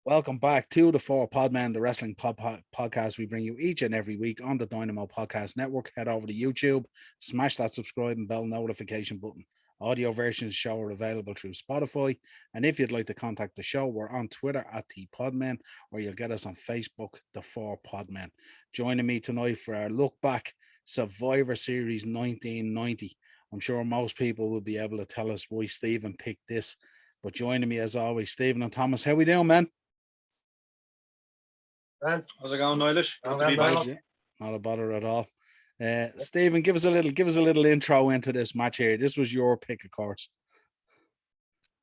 Welcome back to the Podmen, the wrestling podcast we bring you each and every week on the Dynamo Podcast Network. Head over to YouTube, smash that subscribe and bell notification button. Audio versions of the show are available through Spotify. And if you'd like to contact the show, we're on Twitter at the Podmen, or you'll get us on Facebook, the Podmen. Joining me tonight for our look back Survivor Series 1990. I'm sure most people will be able to tell us why Stephen picked this. But joining me as always, Stephen and Thomas. How we doing, man? How's it going, Niall? Not a bother at all. Stephen, give us a little intro into this match here. This was your pick, of course.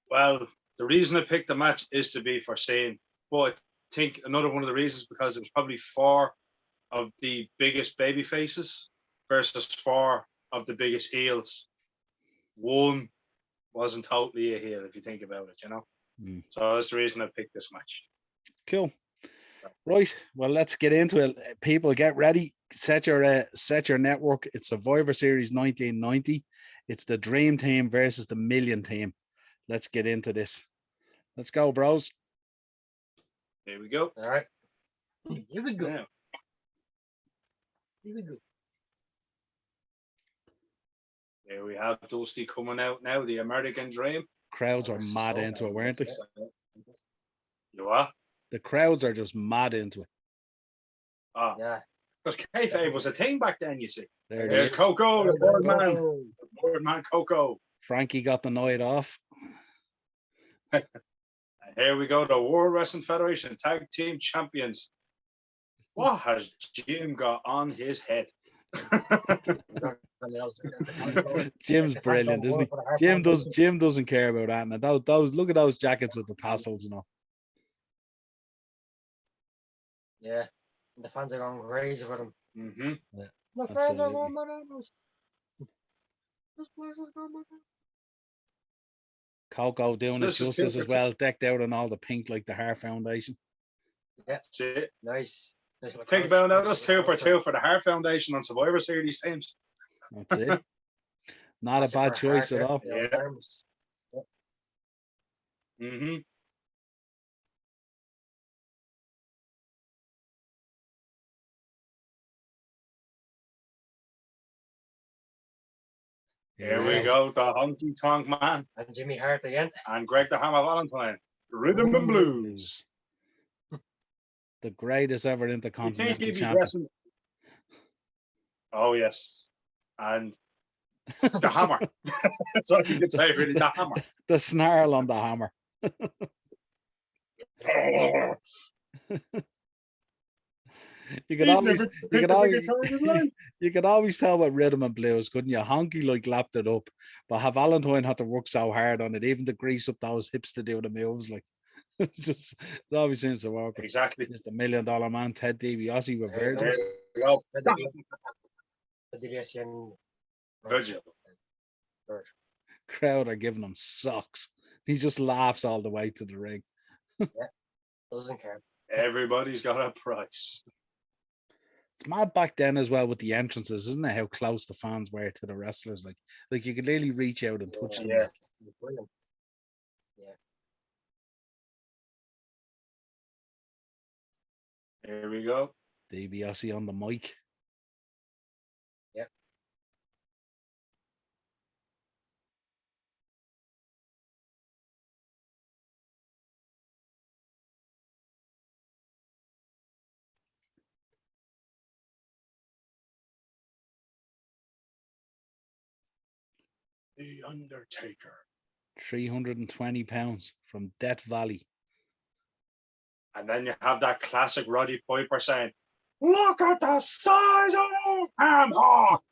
Well, the reason I picked the match is to be foreseen, but I think another one of the reasons because it was probably 4 of the biggest baby faces versus 4 of the biggest heels. One wasn't totally a heel, if you think about it, you know. So that's the reason I picked this match. Cool. Right, well, let's get into it. People, get ready. Set your network. It's Survivor Series 1990. It's the Dream Team versus the Million Team. Let's get into this. Let's go, bros. Here we go. All right. Here we go. Yeah. Here we go. Here we have Dusty coming out now, the American Dream. Crowds are mad into it, weren't they? You are? The crowds are just mad into it. Oh, yeah. Because kayfabe was a thing back then, you see. There's Coco, the board man Coco. Frankie got the night off. And here we go, the World Wrestling Federation Tag Team Champions. What has Jim got on his head? Jim's brilliant, isn't he? Jim doesn't care about that. And those look at those jackets with the tassels, you know. Yeah, the fans are going crazy for them. Mm-hmm. Yeah, My fans are going bananas. This place is going bananas. Coco doing it justice as well, decked out in all the pink like the Heart Foundation. Yeah, That's it. nice. Think about that. That's 2 for 2 for the Heart Foundation on Survivor Series teams. That's it. Not a bad choice at all. Yeah. Mm-hmm. Here we go, the Honky Tonk Man. And Jimmy Hart again. And Greg the Hammer Valentine. Rhythm and Blues. The greatest ever intercontinental champion. Oh, yes. And the Hammer. That's all you can say, really, the Hammer. The snarl on the hammer. You could always tell what Rhythm and Blues, couldn't you? Honky like lapped it up, but have Valentine had to work so hard on it, even to grease up those hips to do the moves, like it always seems to work. Exactly. Just $1 million man, Ted DiBiase with Virgil. Virgil. Crowd are giving him socks. He just laughs all the way to the ring. Yeah, doesn't care. Everybody's got a price. It's mad back then as well with the entrances, isn't it? How close the fans were to the wrestlers. Like you could literally reach out and touch them. Yeah. Here we go. DiBiase on the mic. Yep. The Undertaker. 320 pounds from Death Valley. And then you have that classic Roddy Piper saying, "Look at the size of Ham Hawk."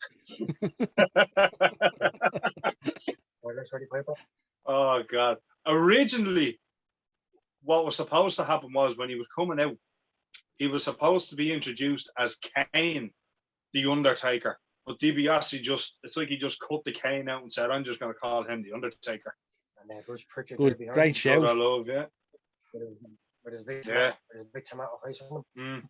Oh, God. Originally, what was supposed to happen was when he was coming out, he was supposed to be introduced as Kane, the Undertaker. But DiBiase it's like he just cut the Kane out and said, "I'm just going to call him the Undertaker." And Bruce Pritchard. Good, great show. I love, yeah. With his big, Yeah. with his big tomato face on him.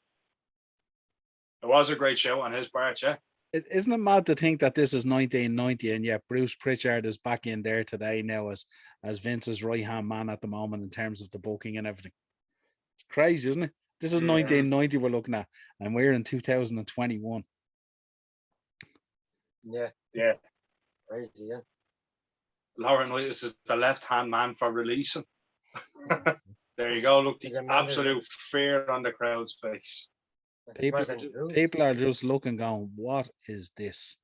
It was a great show on his part, yeah. Isn't it mad to think that this is 1990 and yet Bruce Pritchard is back in there today now as Vince's right-hand man at the moment in terms of the booking and everything? It's crazy, isn't it? This is 1990 we're looking at, and we're in 2021. Yeah, Yeah. crazy, yeah. Laurinaitis is the left-hand man for releasing. There you go. Look, the absolute fear on the crowd's face. People are just looking, going, "What is this?"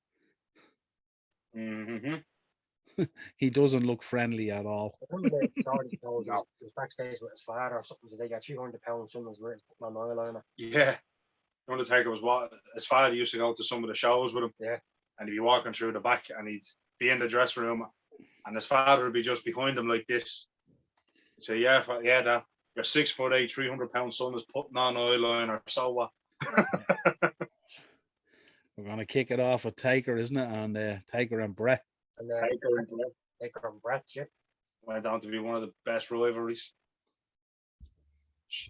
He doesn't look friendly at all. One of the Saudi shows was backstage with his father or something. They got 200 pounds. Someone's wearing my Niall on it. Yeah. Undertaker was what his father used to go to some of the shows with him. Yeah. And he'd be walking through the back and he'd be in the dressing room and his father would be just behind him like this. He'd say, yeah, Dad, your 6'8", 300-pound son is putting on eyeliner, so what? We're going to kick it off with Taker, isn't it? And Taker and Brett. And Taker and Brett, yeah. Went on to be one of the best rivalries.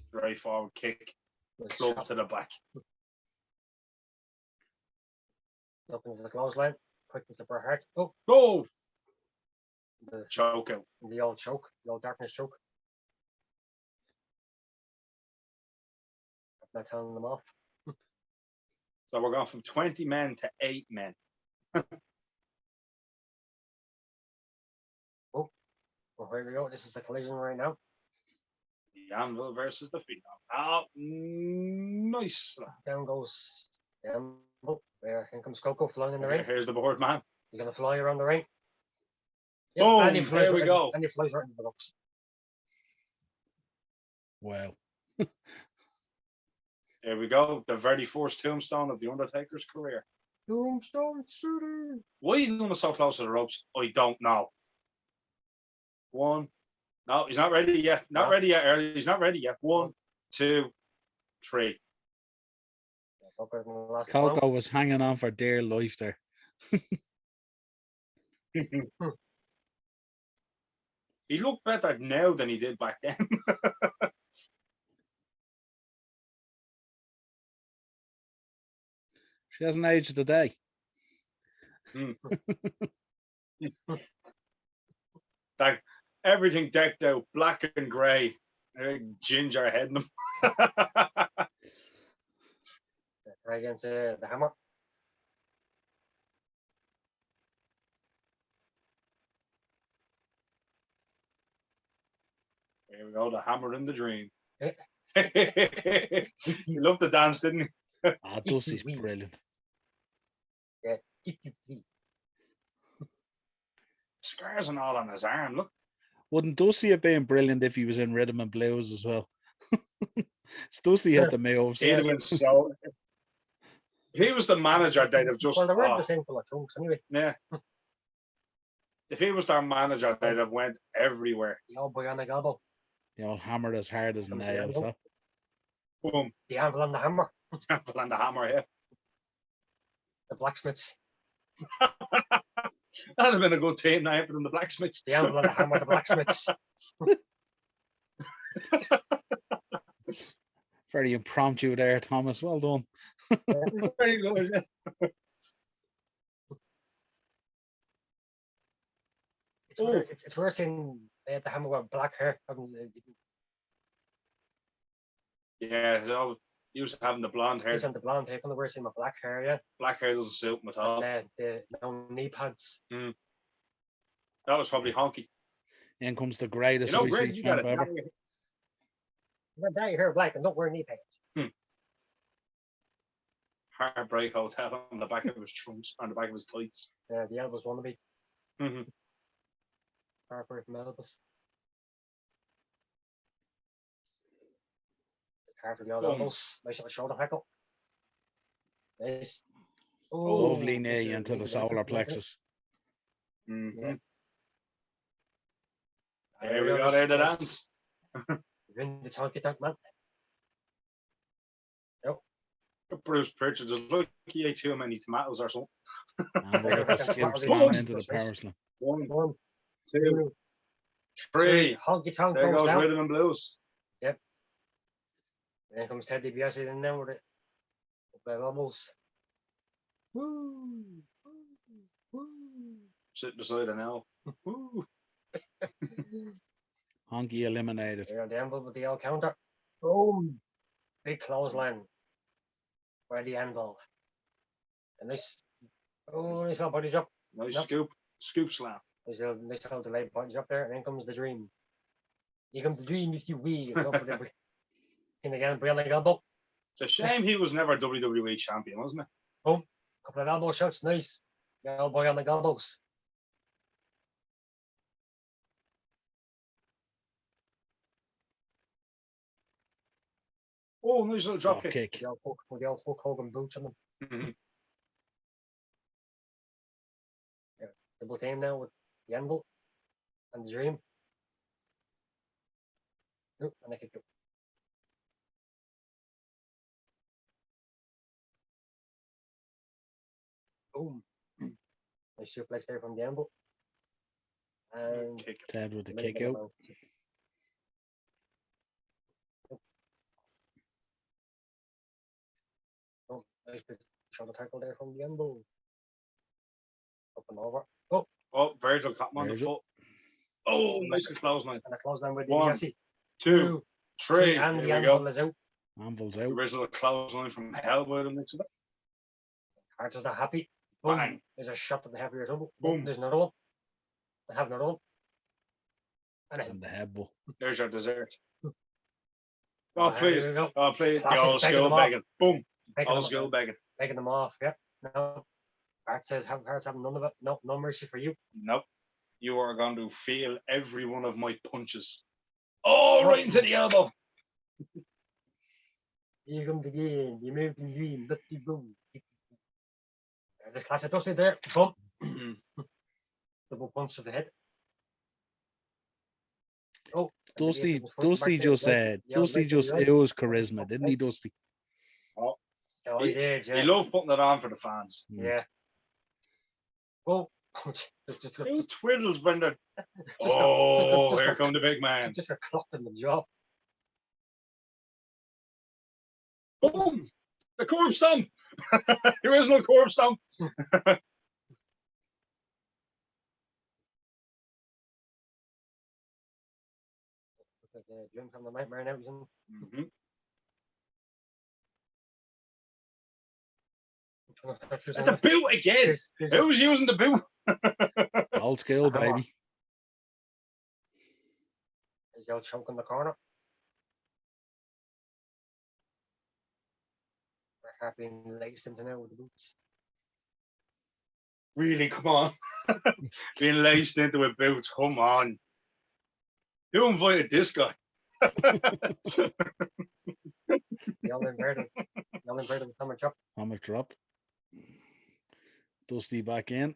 Straight forward kick, club to the back. Up into the clothesline, quick with the Bret Hart. Oh, go! The choke out. The old choke, the old darkness choke. I'm not telling them off. So we're going from 20 men to 8 men. Oh, well, here we go. This is the collision right now. The Anvil versus the Phenom. Oh, nice. Down goes the Anvil. Here comes Coco flying in the ring. Here's the board man. He's going to fly around the ring. Yep, boom, there we go. And he flies right into the ropes. Wow. There we go. The very first tombstone of the Undertaker's career. Tombstone City. Why is he going so close to the ropes? I don't know. One. No, he's not ready yet. Not ready yet, early. He's not ready yet. 1, 2, 3. Coco was hanging on for dear life there. He looked better now than he did back then. She hasn't aged today. Like everything decked out, black and grey, ginger head in them. Try against the hammer. Here we go, the hammer in the dream. He loved the dance, didn't he? Ah, Dusty's brilliant. Yeah. Scars and all on his arm, look. Wouldn't Dusty have been brilliant if he was in Rhythm and Blues as well? Dusty had the moves. He'd have been so. If he was the manager, they'd have just. Well, they weren't the same full of trunks anyway. Yeah. If he was their manager, they'd have went everywhere. The old boy on the gobble. The old hammer as hard as nails. Huh? Boom. The anvil on the hammer. The anvil on the hammer, yeah. The blacksmiths. That'd have been a good team now for them, the blacksmiths. The anvil on the hammer, the blacksmiths. Very impromptu there, Thomas. Well done. Very good, yeah. It's worse in the hammer with black hair. Yeah, he was having the blonde hair. He's on the blonde hair. Kind of worse in my black hair, yeah. Black hair doesn't suit him at all. The knee pads. That was probably honky. In comes the greatest Greg, IC champ ever. When dye your hair black and don't wear knee pads. Heartbreak Hotel on the back of his trunks, on the back of his tights. Yeah, the Elvis wannabe. Mm-hmm. Heartbreak from Elvis. Hard for the old elbows. Nice little shoulder tackle. Nice. Lovely knee into the solar plexus. Mm-hmm. There we go, there the dance. In the chunky tank, man. Yep. Bruce Pritchard, look, he ate too many tomatoes or something. And we're at the skip slam into the power slam. 1, 2, 3. Honky tonk. There goes down. Rhythm and Blues. Yep. Then comes Ted DiBiase in there with it. Well, almost. Woo! Woo! Sitting beside an L. Woo! Honky eliminated. They're on the anvil with the L counter. Boom. Big clothesline. Where the angle. And this. Oh, nice little body drop. Nice Nope. scoop slam. Nice little delayed body drop there. And then comes the dream. Here comes the dream if you will. Go for the in again, brilliant elbow. It's a shame he was never WWE champion, wasn't it? Boom. Couple of elbow shots. Nice. Elbow on the elbows. Oh, nice little drop Drop kick. kick. With the old Hulk Hogan boots on them. Mhm. Double team now with the anvil and the dream. Oop, and I kick it. Boom. Nice suplex there from the anvil. And Kick. Ted with the minute kick and out. about- Oh, nice big shoulder tackle there from the anvil. Up and over. Oh, Oh, Virgil caught him on the Virgil. foot. Oh, nice clothesline. and a close down with the One, DSC. 2, 3. And Here the we anvil go. is out. Anvil's out. Original clothesline from hell with him. Carter's not happy. Boom. Bang. There's a shot to the heavier double. Boom. There's another one. I have another one. And And the headbutt. There's your dessert. Oh, Oh, here please. we go. Oh, please. The Classic, old begging school them off. begging. Boom. Taking Old them, school begging. taking them off. Yep. No. Bart says, Hearts have none of it. No, no mercy for you. Nope. You are going to feel every one of my punches. Oh, right into the elbow. Here comes the game, the American dream. Let's see, boom. The classic dusty there. Boom. Double punch to the head. Oh, and the Dusty, DSC was front Dusty back there, just right? Yeah, Dusty right, just right. oozed charisma, didn't he, Dusty? Oh, he did, He yeah. loved putting it on for the fans. Yeah. Oh, just Who twiddles when they're... Oh, here come the big man. just got clocked in the jaw. Boom! The curb stomp! There is no curb stomp. Jim from the nightmare and everything. Mhm. And the boot again. Who's using the boot? Old school, Hammer. baby. He's out choke in the corner. We're happy and laced into now with the boots. Really, come on. Being laced into a boot, come on. Who invited this guy? The all inverted. The all inverted with stomach chop. Atomic drop. Dusty back in.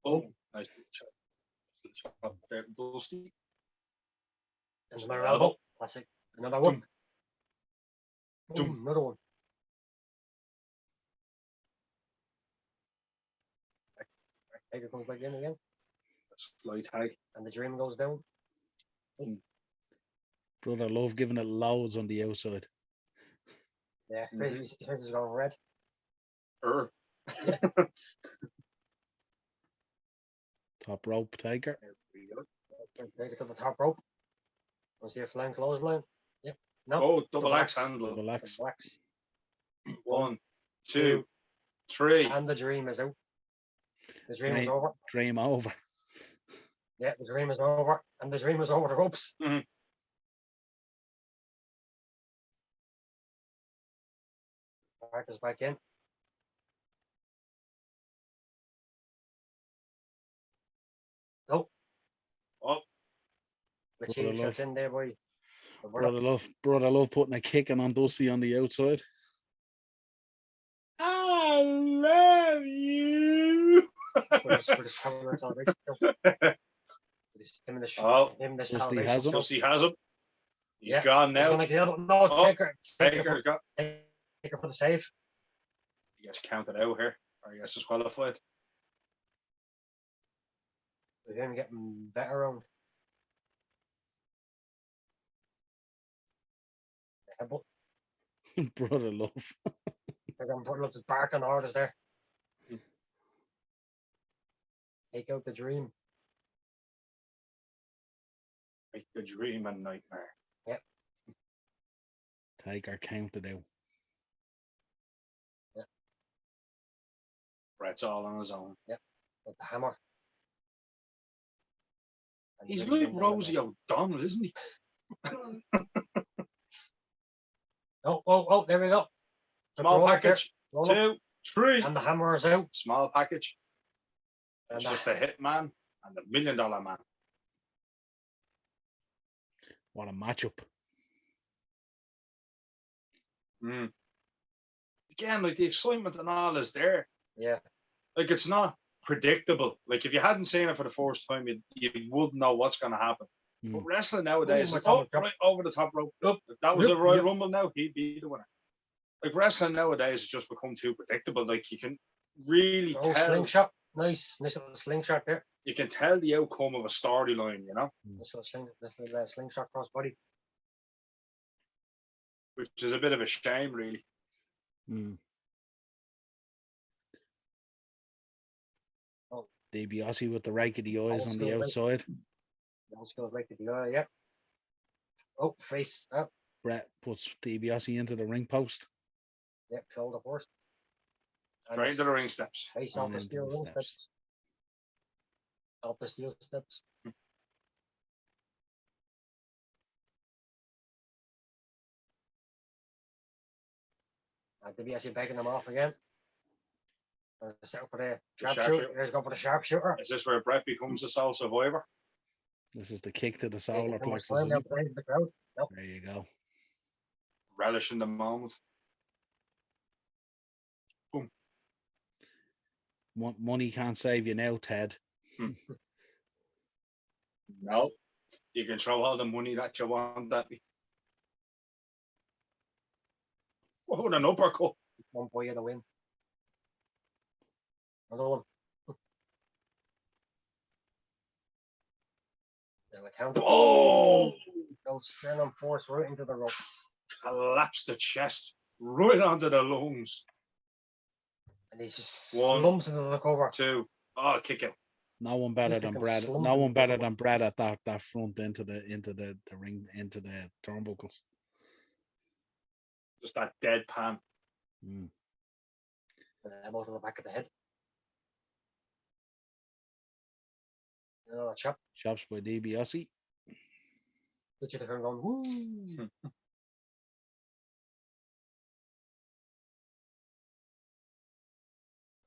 Oh, nice shot there, Dusty. And another elbow. Classic. Another one. Doom. Boom, another one. Taker comes back in again. Slide tag. And the dream goes down. Brother Love giving it loads on the outside. Yeah, his face is going red. Top rope taker. There we go. Take it to the top rope. Want to see a flying clothesline? Yep. No. Oh, double axe axe. handle. Double axe. Wax. 1, 2, 3. And the dream is out. The dream is Dream. over. Dream over. Yeah, the dream is over. And the dream is over the ropes. Mhm. Bart is back in. Oh. Oh. The Brother cheap shots Love. in there, boy. Brother Love putting a kicking on Dusty on the outside. I love you. For this power celebration. Him and the Oh, him the Dusty salvation has him. show. Dusty has him. He's Yeah, gone He's now. gonna get it. No, Oh, Taker. Taker got. Taker for the save. He gets counted out here. Or he gets disqualified. With him getting better around. Headbutt. Brother Love. They're going to put lots of bark on orders there. Take out the dream. Make the dream a nightmare. Taker counted out. Brett's all on his own. With the hammer. And He's really like been doing Rosie O'Donnell, isn't he? that. Oh, there we go. Small Roll up there. package. Roll up. 2, 3. And the hammer is out. Small package. And It's just a hit man and $1 million man. What a matchup. Again, like the excitement and all is there. Yeah. Like it's not predictable. Like if you hadn't seen it for the first time, you wouldn't know what's going to happen. But wrestling nowadays, my like, God. right over the top rope. If that was a Royal Rumble now, he'd be the winner. Like wrestling nowadays has just become too predictable. Like you can really tell. Slingshot. Nice little slingshot there. You can tell the outcome of a storyline, you know, This little slingshot cross body. which is a bit of a shame, really. DiBiase with the rake of the eyes on Also the right. outside. Let's go right to the eye, yeah. Oh, face up. Brett puts DiBiase into the ring post. Yep, shoulder first. And Right it's into the ring steps. face And off the into steel the ring steps. steps. Off the steel steps. And DiBiase backing them off again. And set up for the sharpshooter. There's go for the sharpshooter. Is this where Brett becomes the sole survivor? This is the kick to the solar Taking plexus. time isn't now it? playing to the crowd. Nope. There you go. Relishing the moment. Money can't save you now, Ted. No. You can throw all the money that you want at me. Oh, an uppercut. One boy of the win. Another one. Now a counter. Oh! Goes sternum force right into the rope. Collapsed the chest right onto the lungs. And he's just One. lumps into the cover. 2. Oh, kick out. No one better than Fucking Brad. slump No in one the better middle. than Brad at that front into the ring, into the turnbuckles. Just that deadpan. Mm. And an elbow to the back of the head. Another chop. Chops by DiBiase. Put you to going, woo.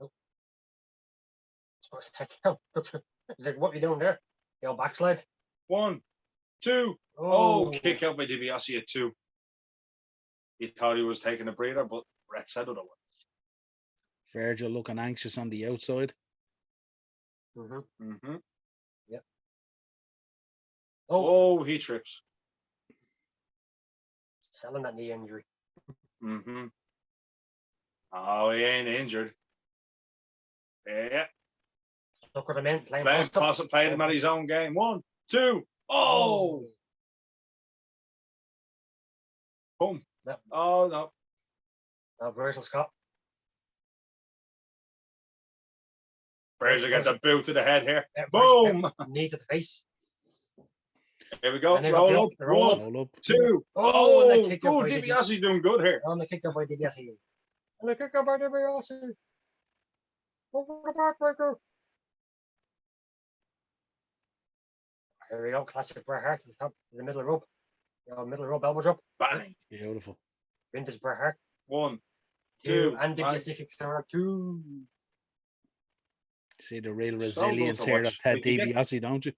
Oh. He's like, what are you doing there? You know, backslide. 1, 2. Oh, kick out by DiBiase at 2. He thought he was taking a breather, but Brett said otherwise. Virgil looking anxious on the outside. Mm-hmm. Yep. Oh, he trips. Selling that knee injury. Mm-hmm. Oh, he ain't injured. Yeah. Look at him in, playing Played him at his own game. 1, 2. Oh! Boom. Yep. Oh, no. Now Virgil Scott. Virgil got the boot to the head here. Yeah, Boom! Knee to the face. Here we go. And then Roll up. roll up. Roll up. 2. Oh, and Oh, they kicked good. out by DiBiase's doing good here. And they kicked out by DiBiase. And they kicked out by DiBiase. Over the backbreaker. Here we go. Classic Bret Hart to the top, to the middle rope. Middle rope elbow drop. Bang. Beautiful. Vintage Bret Hart. 1, 2. 2. And DiBiase kicks out 2. See the real So resilience good to here of watch. Ted Like, you get- DiBiase, don't you?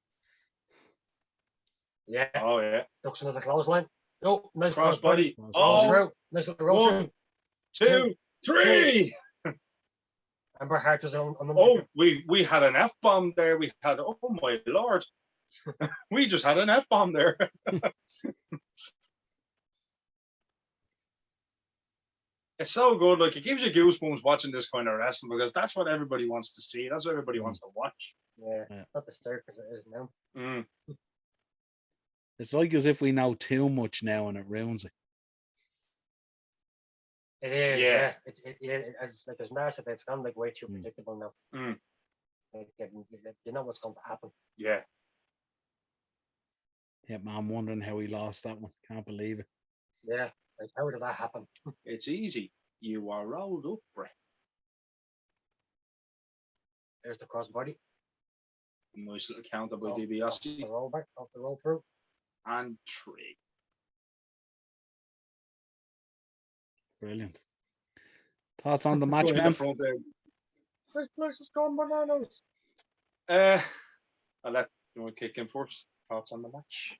Yeah. Oh, yeah. Ducks into the clothesline. Oh, nice Crossbody. Crossbody. Roll Oh, through. Nice little roll 1, through. 2, 3. And Bret Hart was on the Oh, we had an F-bomb there. We had, oh my Lord. We just had an F-bomb there. It's so good. Like, it gives you goosebumps watching this kind of wrestling because that's what everybody wants to see. That's what everybody wants to watch. Yeah, Yeah. not the circus it is now. Mm. It's like as if we know too much now and it ruins it. It is, Yeah. yeah. It's like as Mara said, it's gone like way too Mm. predictable now. Mm. Like, you know what's going to happen. Yeah. Yeah, man, I'm wondering how he lost that one. Can't believe it. Yeah. Like, how did that happen? It's easy. You are rolled up, Brett. There's the crossbody. Nice little counter by Off the DiBiase. roll back, off the roll through. And 3. Brilliant. Thoughts on the match, Go in the man? front there. This place is gone bananas. I'll let you kick in first. Thoughts on the match?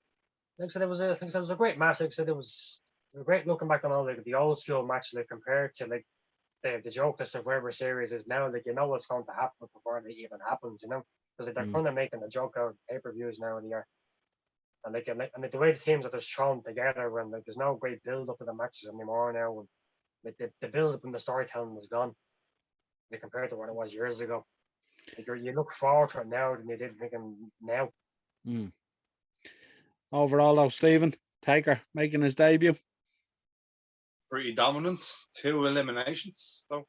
Like I said, it was a great match. Like I said, it was great looking back on all like the old school match, like compared to like the joke that Survivor Series is now. Like, you know what's going to happen before it even happens, you know, because like, they're kind of making a joke out of pay-per-views now in the year. And like the way the teams are just thrown together, when like there's no great build up to the matches anymore now. And, like the build up and the storytelling is gone. Like, compared to what it was years ago. Like, you look forward to it now than you did thinking now. Overall, though, Stephen Taker making his debut. Pretty dominant. 2 eliminations. So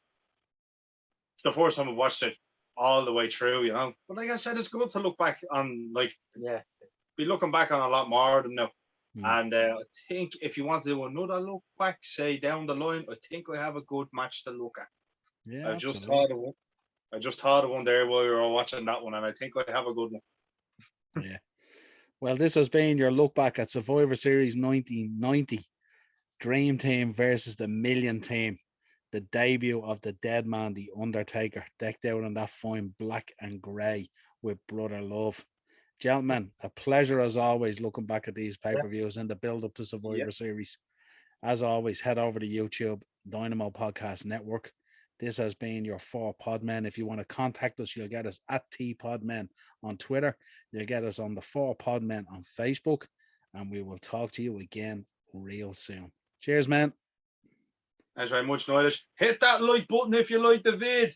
it's the first time I've watched it all the way through, you know. But like I said, it's good to look back on, like, be looking back on a lot more than now. And I think if you want to do another look back, say down the line, I think we have a good match to look at. Yeah, I just thought of one there while we were watching that one, and I think I have a good one. Yeah. Well, this has been your look back at Survivor Series 1990. Dream Team versus the Million Team. The debut of the dead man, The Undertaker, decked out in that fine black and grey with Brother Love. Gentlemen, a pleasure as always looking back at these pay-per-views and the build-up to Survivor Series. As always, head over to YouTube, Dynamo Podcast Network. This has been your 4 Podmen. If you want to contact us, you'll get us at TPodmen on Twitter. You'll get us on the 4 Podmen on Facebook. And we will talk to you again real soon. Cheers, man. Thanks very much, Niall. Hit that like button if you like the vid.